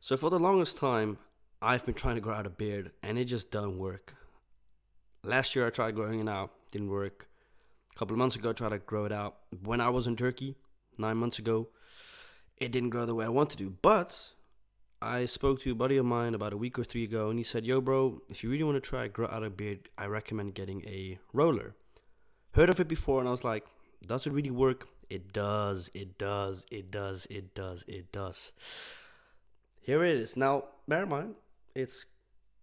So for the longest time, I've been trying to grow out a beard and it just doesn't work. Last year I tried growing it out, didn't work. A couple of months ago I tried to grow it out. When I was in Turkey, 9 months ago, it didn't grow the way I want to do. But I spoke to a buddy of mine about a week or three ago and he said, "Yo bro, if you really want to try grow out a beard, I recommend getting a roller." Heard of it before and I was like, does it really work? It does, it does, it does, it does, it does. Here it is. Now, bear in mind, it's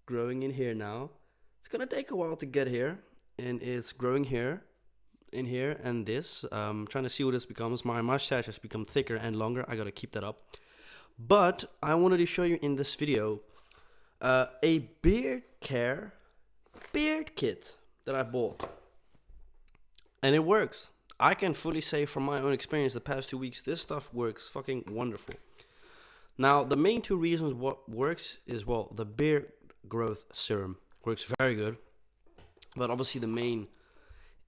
growing in here now. It's gonna take a while to get here, and it's growing here, in here, and this. Trying to see what this becomes. My mustache has become thicker and longer. I gotta keep that up. But I wanted to show you in this video a beard care beard kit that I bought, and it works. I can fully say from my own experience the past 2 weeks, this stuff works fucking wonderful. Now, the main two reasons what works is, well, the beard growth serum works very good, but obviously the main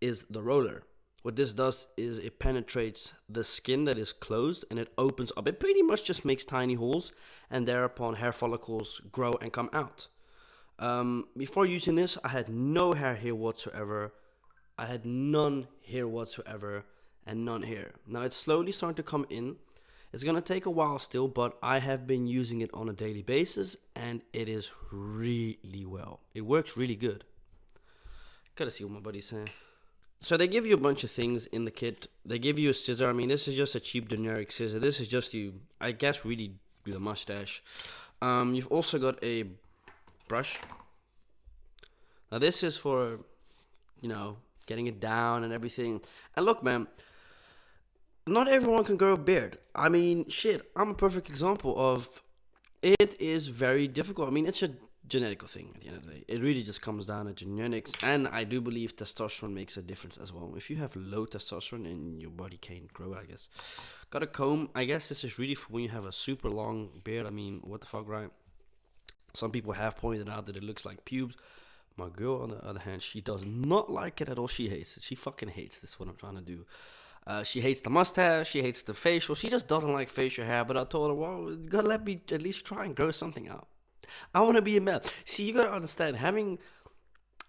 is the roller. What this does is it penetrates the skin that is closed and it opens up. It pretty much just makes tiny holes, and thereupon hair follicles grow and come out. Before using this, I had no hair here whatsoever. I had none here whatsoever, and none here. Now it's slowly starting to come in. It's gonna take a while still, but I have been using it on a daily basis, and it is really well. It works really good. Gotta see what my buddy's saying. So they give you a bunch of things in the kit. They give you a scissor. I mean, this is just a cheap generic scissor. This is just to, I guess, really do the mustache. You've also got a brush. Now this is for, getting it down and everything. And look, man, not everyone can grow a beard. I mean, shit, I'm a perfect example of it is very difficult. I mean, it's a genetical thing at the end of the day. It really just comes down to genetics. And I do believe testosterone makes a difference as well. If you have low testosterone and your body can't grow, I guess. Got a comb. I guess this is really for when you have a super long beard. I mean, what the fuck, right? Some people have pointed out that it looks like pubes. My girl, on the other hand, she does not like it at all. She hates it. She fucking hates this, what I'm trying to do. She hates the mustache. She hates the facial. She just doesn't like facial hair. But I told her, well, you gotta let me at least try and grow something out. I want to be a man. See, you gotta understand, having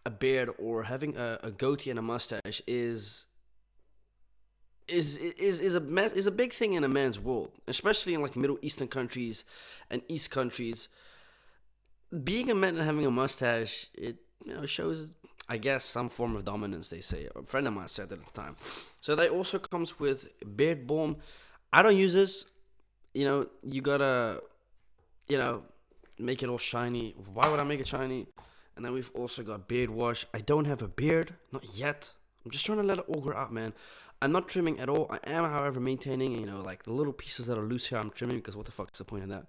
a beard or having a goatee and a mustache is a big thing in a man's world, especially in like Middle Eastern countries and East countries. Being a man and having a mustache, it shows, I guess, some form of dominance. They say. A friend of mine said that at the time. So that also comes with beard balm. I don't use this. You gotta, you know, make it all shiny. Why would I make it shiny? And then we've also got beard wash. I don't have a beard, not yet. I'm just trying to let it all grow out, man. I'm not trimming at all. I am, however, maintaining, like the little pieces that are loose here, I'm trimming because what the fuck is the point of that?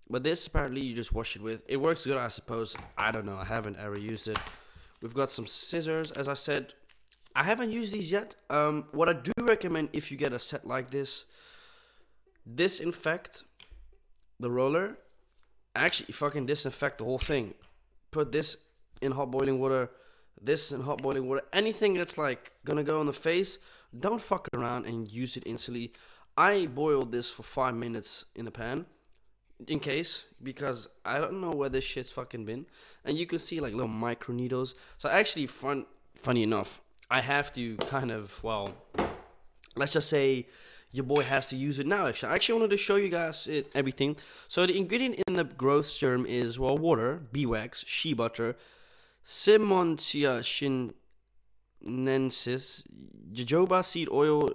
But this, apparently, you just wash it with. It works good, I suppose. I don't know. I haven't ever used it. We've got some scissors, as I said. I haven't used these yet. What I do recommend if you get a set like this, disinfect the roller. Actually, fucking disinfect the whole thing. Put this in hot boiling water, this in hot boiling water. Anything that's like gonna go on the face, don't fuck around and use it instantly. I boiled this for 5 minutes in the pan in case, because I don't know where this shit's fucking been. And you can see like little micro needles. So actually, funny enough, I have to kind of, well, let's just say your boy has to use it now. I actually wanted to show you guys everything. So the ingredient in the growth serum is, well, water, beeswax, shea butter, Simontia shinensis, jojoba seed oil.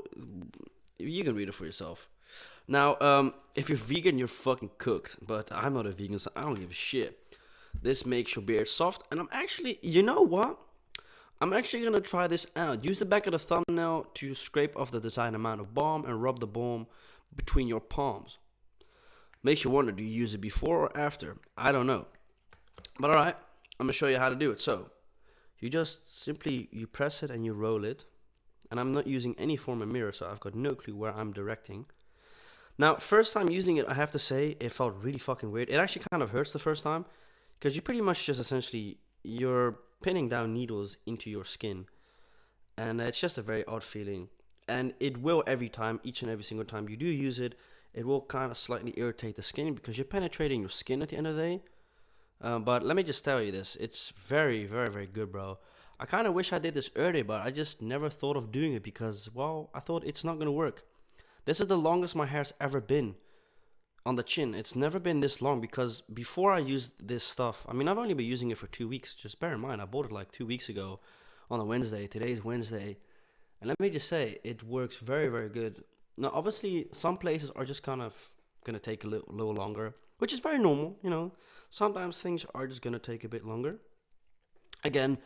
You can read it for yourself. Now, if you're vegan, you're fucking cooked. But I'm not a vegan, so I don't give a shit. This makes your beard soft. And I'm actually, you know what? I'm actually gonna try this out. Use the back of the thumbnail to scrape off the desired amount of balm and rub the balm between your palms. Makes you wonder, do you use it before or after? I don't know. But alright, I'm gonna show you how to do it. So, you just simply, you press it and you roll it. And I'm not using any form of mirror, so I've got no clue where I'm directing. Now, first time using it, I have to say, it felt really fucking weird. It actually kind of hurts the first time, because you pretty much just essentially, you're pinning down needles into your skin. And it's just a very odd feeling. And it will every time, each and every single time you do use it, it will kind of slightly irritate the skin because you're penetrating your skin at the end of the day. But let me just tell you this, it's very, very, very good, bro. I kind of wish I did this earlier, but I just never thought of doing it because, well, I thought it's not going to work. This is the longest my hair's ever been on the chin. It's never been this long because before I used this stuff, I mean, I've only been using it for 2 weeks. Just bear in mind, I bought it like 2 weeks ago on a Wednesday. Today's Wednesday. And let me just say, it works very, very good. Now, obviously, some places are just kind of going to take a little longer, which is very normal, you know. Sometimes things are just going to take a bit longer. Again,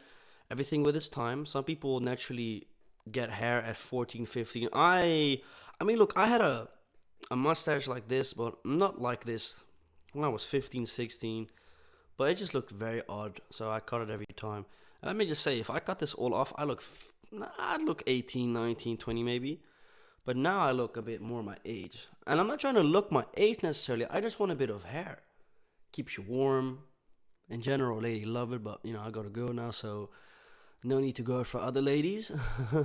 everything with its time. Some people naturally get hair at 14, 15. I mean, look, I had a mustache like this, but not like this when I was 15, 16. But it just looked very odd, so I cut it every time. And let me just say, if I cut this all off, I'd look 18, 19, 20 maybe. But now I look a bit more my age. And I'm not trying to look my age necessarily, I just want a bit of hair. Keeps you warm. In general, lady love it, but you know, I got a girl now, so no need to go for other ladies.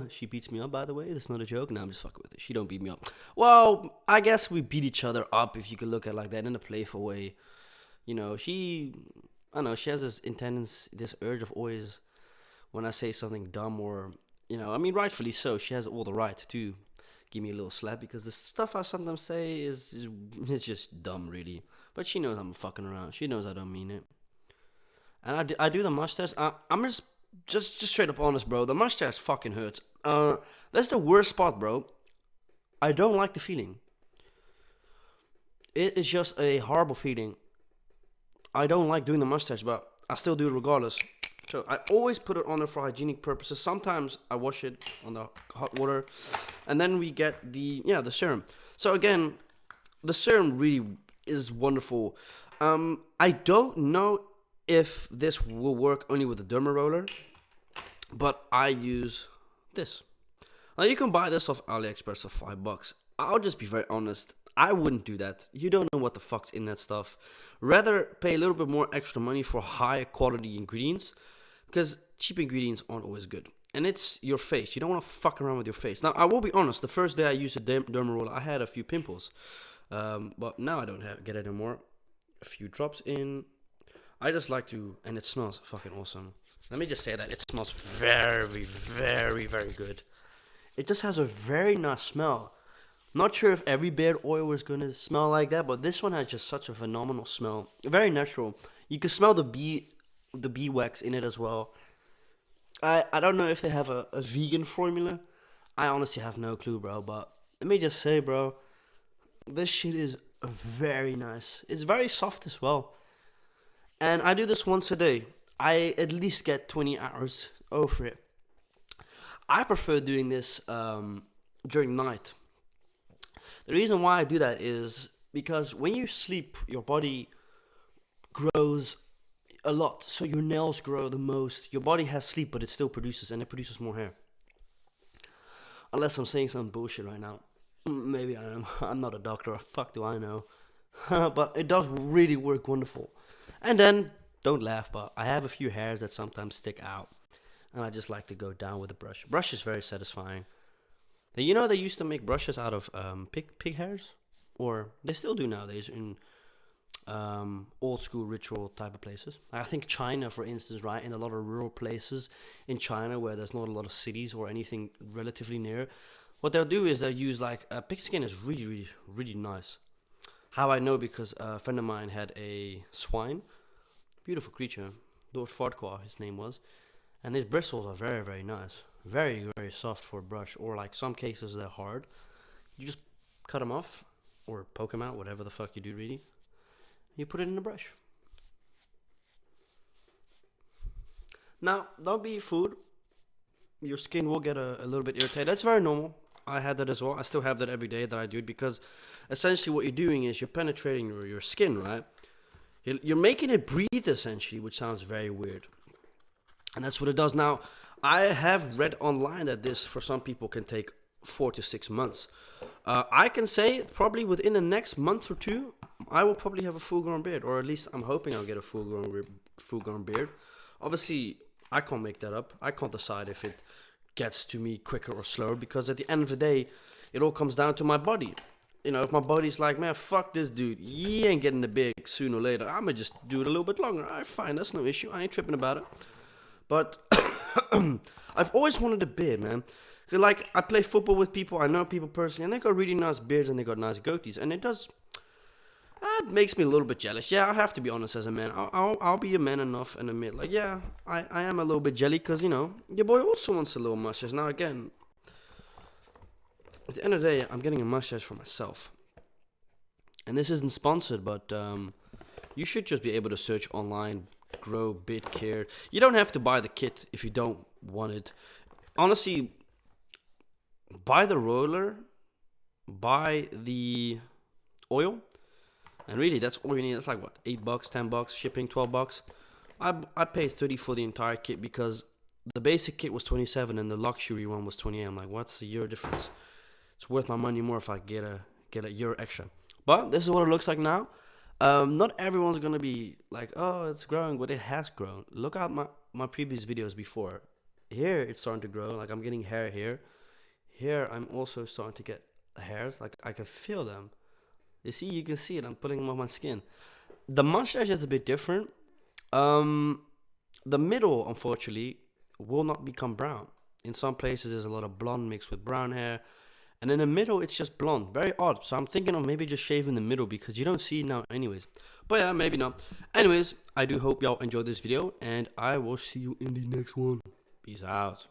She beats me up, by the way. That's not a joke. No, I'm just fucking with her. She don't beat me up. Well, I guess we beat each other up, if you could look at it like that, in a playful way. You know, I don't know, she has this urge of always, when I say something dumb or, you know, I mean, rightfully so, she has all the right to give me a little slap because the stuff I sometimes say is it's just dumb, really. But she knows I'm fucking around. She knows I don't mean it. And I do the mustache. I'm just straight up honest, bro. The mustache fucking hurts. That's the worst spot, bro. I don't like the feeling. It is just a horrible feeling. I don't like doing the mustache, but I still do it regardless. So I always put it on there for hygienic purposes. Sometimes I wash it on the hot water, and then we get the serum. So again, the serum really is wonderful. I don't know if this will work only with the derma roller, but I use this. Now you can buy this off AliExpress for $5. I'll just be very honest. I wouldn't do that. You don't know what the fuck's in that stuff. Rather pay a little bit more extra money for high quality ingredients, because cheap ingredients aren't always good. And it's your face. You don't want to fuck around with your face. Now, I will be honest. The first day I used a derma roller, I had a few pimples. But now I don't get it anymore. A few drops in. I just like to, and it smells fucking awesome. Let me just say that. It smells very, very, very good. It just has a very nice smell. Not sure if every beard oil is going to smell like that, but this one has just such a phenomenal smell. Very natural. You can smell the bee wax in it as well. I don't know if they have a vegan formula. I honestly have no clue, bro. But let me just say, bro, this shit is very nice. It's very soft as well. And I do this once a day. I at least get 20 hours over it. I prefer doing this during night. The reason why I do that is because when you sleep, your body grows a lot. So your nails grow the most. Your body has sleep, but it still produces, and it produces more hair. Unless I'm saying some bullshit right now. Maybe I am. I'm not a doctor. Fuck do I know. But it does really work wonderful. And then, don't laugh, but I have a few hairs that sometimes stick out. And I just like to go down with the brush. Brush is very satisfying. You know they used to make brushes out of pig hairs? Or they still do nowadays in old school ritual type of places. I think China, for instance, right? In a lot of rural places in China where there's not a lot of cities or anything relatively near. What they'll do is they'll use pig skin is really, really, really nice. How I know, because a friend of mine had a swine. Beautiful creature. Lord Farquhar, his name was. And his bristles are very, very nice. Very, very soft for a brush. Or like some cases they're hard. You just cut them off. Or poke them out. Whatever the fuck you do, really. You put it in the brush. Now, don't be fooled. Your skin will get a little bit irritated. That's very normal. I had that as well. I still have that every day that I do it, because essentially what you're doing is you're penetrating your skin, right? You're making it breathe, essentially, which sounds very weird. And that's what it does. Now, I have read online that this, for some people, can take 4 to 6 months. I can say probably within the next month or two, I will probably have a full-grown beard. Or at least I'm hoping I'll get a full-grown beard. Obviously, I can't make that up. I can't decide if it gets to me quicker or slower, because at the end of the day, it all comes down to my body. you know, if my buddy's like, man, fuck this dude, he ain't getting the beard sooner or later, I'ma just do it a little bit longer. Alright, fine, that's no issue. I ain't tripping about it. But I've always wanted a beard, man. 'Cause, like, I play football with people, I know people personally, and they got really nice beards and they got nice goatees, and it does. That makes me a little bit jealous. Yeah, I have to be honest as a man. I'll be a man enough and admit, like, yeah, I am a little bit jelly because, you know, your boy also wants a little mustache. Now, again, at the end of the day, I'm getting a mustache for myself. And this isn't sponsored, but you should just be able to search online, grow beard care. You don't have to buy the kit if you don't want it. Honestly, buy the roller, buy the oil. And really, that's all you need. That's like what, $8, $10, shipping, $12. I paid 30 for the entire kit because the basic kit was 27 and the luxury one was 28. I'm like, what's the euro difference? It's worth my money more if I get a euro extra. But this is what it looks like now. Not everyone's gonna be like, oh, it's growing, but it has grown. Look at my previous videos before. Here it's starting to grow. Like I'm getting hair here. Here I'm also starting to get hairs. Like I can feel them. You can see it. I'm putting them on my skin. The mustache is a bit different. The middle, unfortunately, will not become brown. In some places, there's a lot of blonde mixed with brown hair. And in the middle, it's just blonde. Very odd. So I'm thinking of maybe just shaving the middle because you don't see it now anyways. But yeah, maybe not. Anyways, I do hope y'all enjoyed this video. And I will see you in the next one. Peace out.